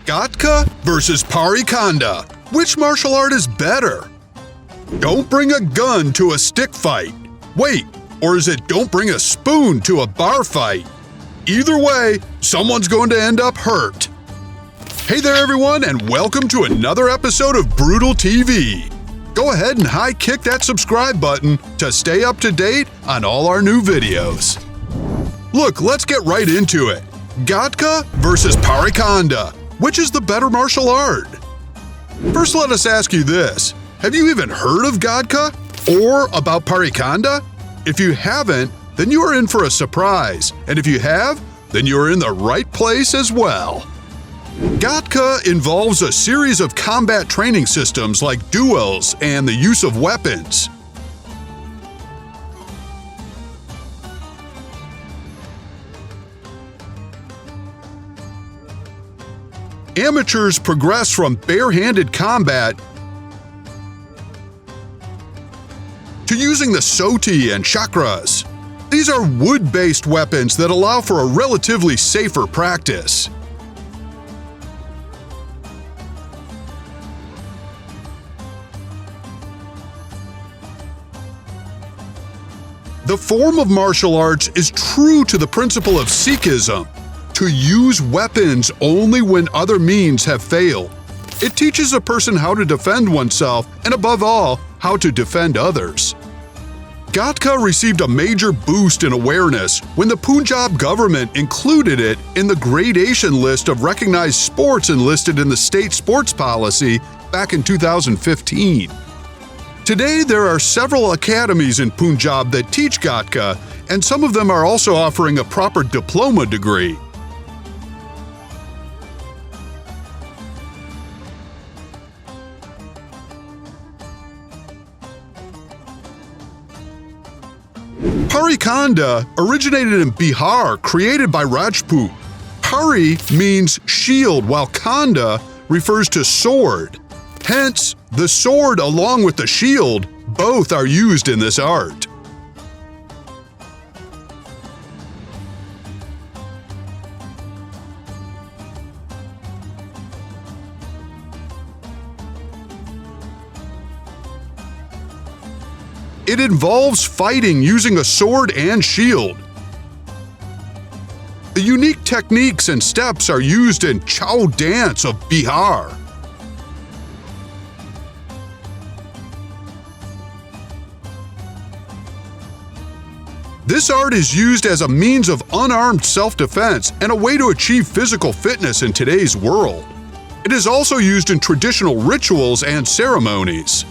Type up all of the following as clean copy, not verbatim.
Gatka versus Pari-khanda. Which martial art is better? Don't bring a gun to a stick fight. Wait, or is it don't bring a spoon to a bar fight? Either way, someone's going to end up hurt. Hey there everyone, and welcome to another episode of Brutal TV. Go ahead and high kick that subscribe button to stay up to date on all our new videos. Look, let's get right into it. Gatka versus Parikhanda. Which is the better martial art? First, let us ask you this. Have you even heard of Gatka or about Parikhanda? If you haven't, then you are in for a surprise. And if you have, then you are in the right place as well. Gatka involves a series of combat training systems like duels and the use of weapons. Amateurs progress from bare-handed combat to using the soti and chakras. These are wood-based weapons that allow for a relatively safer practice. The form of martial arts is true to the principle of Sikhism, to use weapons only when other means have failed. It teaches a person how to defend oneself and, above all, how to defend others. Gatka received a major boost in awareness when the Punjab government included it in the gradation list of recognized sports enlisted in the state sports policy back in 2015. Today, there are several academies in Punjab that teach Gatka, and some of them are also offering a proper diploma degree. Parikhanda originated in Bihar, created by Rajput. Pari means shield, while khanda refers to sword. Hence, the sword along with the shield both are used in this art. It involves fighting using a sword and shield. The unique techniques and steps are used in Chow dance of Bihar. This art is used as a means of unarmed self-defense and a way to achieve physical fitness in today's world. It is also used in traditional rituals and ceremonies.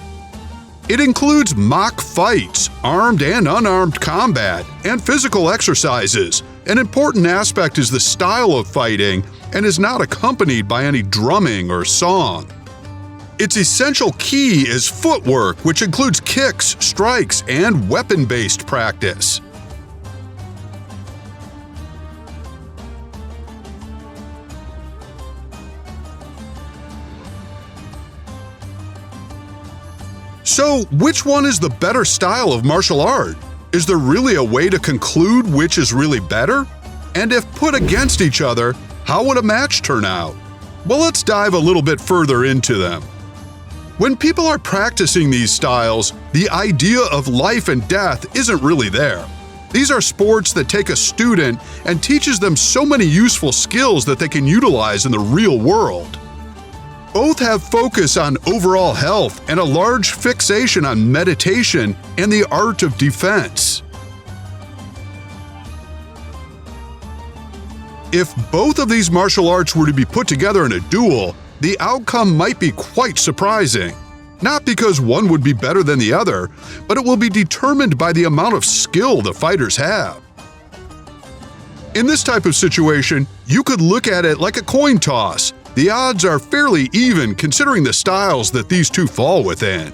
It includes mock fights, armed and unarmed combat, and physical exercises. An important aspect is the style of fighting and is not accompanied by any drumming or song. Its essential key is footwork, which includes kicks, strikes, and weapon-based practice. So, which one is the better style of martial art? Is there really a way to conclude which is really better? And if put against each other, how would a match turn out? Well, let's dive a little bit further into them. When people are practicing these styles, the idea of life and death isn't really there. These are sports that take a student and teaches them so many useful skills that they can utilize in the real world. Both have focus on overall health and a large fixation on meditation and the art of defense. If both of these martial arts were to be put together in a duel, the outcome might be quite surprising. Not because one would be better than the other, but it will be determined by the amount of skill the fighters have. In this type of situation, you could look at it like a coin toss. The odds are fairly even considering the styles that these two fall within.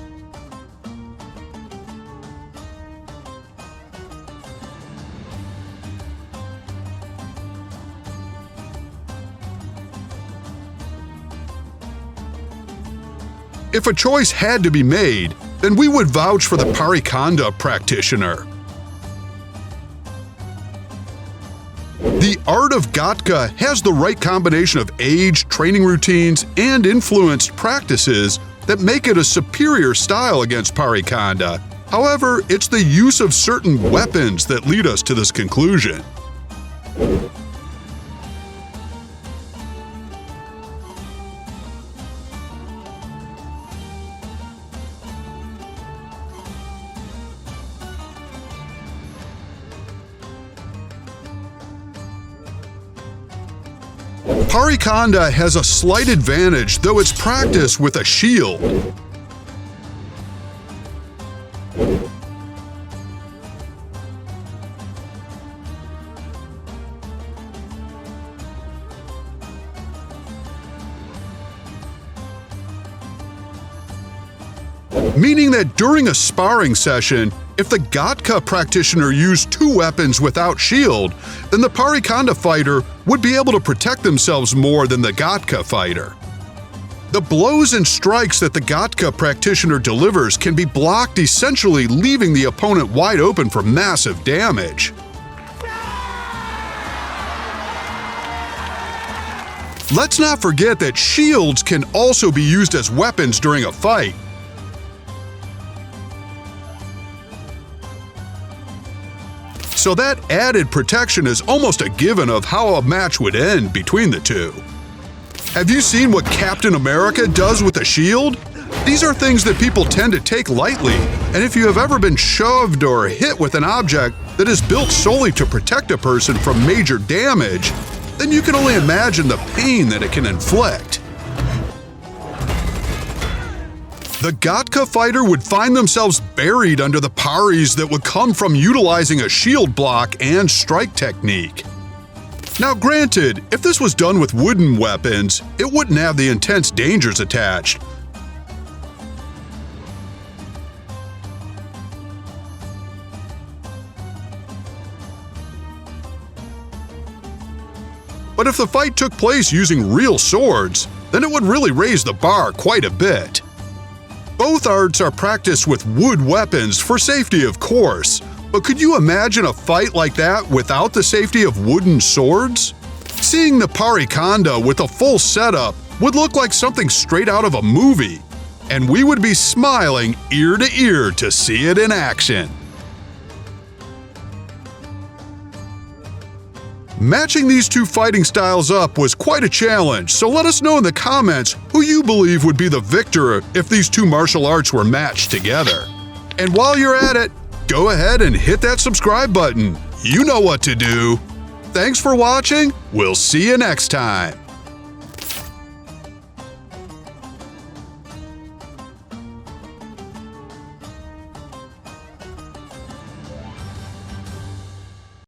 If a choice had to be made, then we would vouch for the Parikhanda practitioner. The art of Gatka has the right combination of age, training routines, and influenced practices that make it a superior style against Parikhanda. However, it's the use of certain weapons that lead us to this conclusion. Parikhanda has a slight advantage, though it's practiced with a shield. Meaning that during a sparring session, if the Gatka practitioner used two weapons without shield, then the Parikhanda fighter would be able to protect themselves more than the Gatka fighter. The blows and strikes that the Gatka practitioner delivers can be blocked, essentially leaving the opponent wide open for massive damage. Let's not forget that shields can also be used as weapons during a fight. So that added protection is almost a given of how a match would end between the two. Have you seen what Captain America does with a shield? These are things that people tend to take lightly, and if you have ever been shoved or hit with an object that is built solely to protect a person from major damage, then you can only imagine the pain that it can inflict. The Gatka fighter would find themselves buried under the paris that would come from utilizing a shield block and strike technique. Now granted, if this was done with wooden weapons, it wouldn't have the intense dangers attached. But if the fight took place using real swords, then it would really raise the bar quite a bit. Both arts are practiced with wood weapons for safety, of course, but could you imagine a fight like that without the safety of wooden swords? Seeing the Parikhanda with a full setup would look like something straight out of a movie, and we would be smiling ear to ear to see it in action. Matching these two fighting styles up was quite a challenge, so let us know in the comments who you believe would be the victor if these two martial arts were matched together. And while you're at it, go ahead and hit that subscribe button. You know what to do. Thanks for watching. We'll see you next time.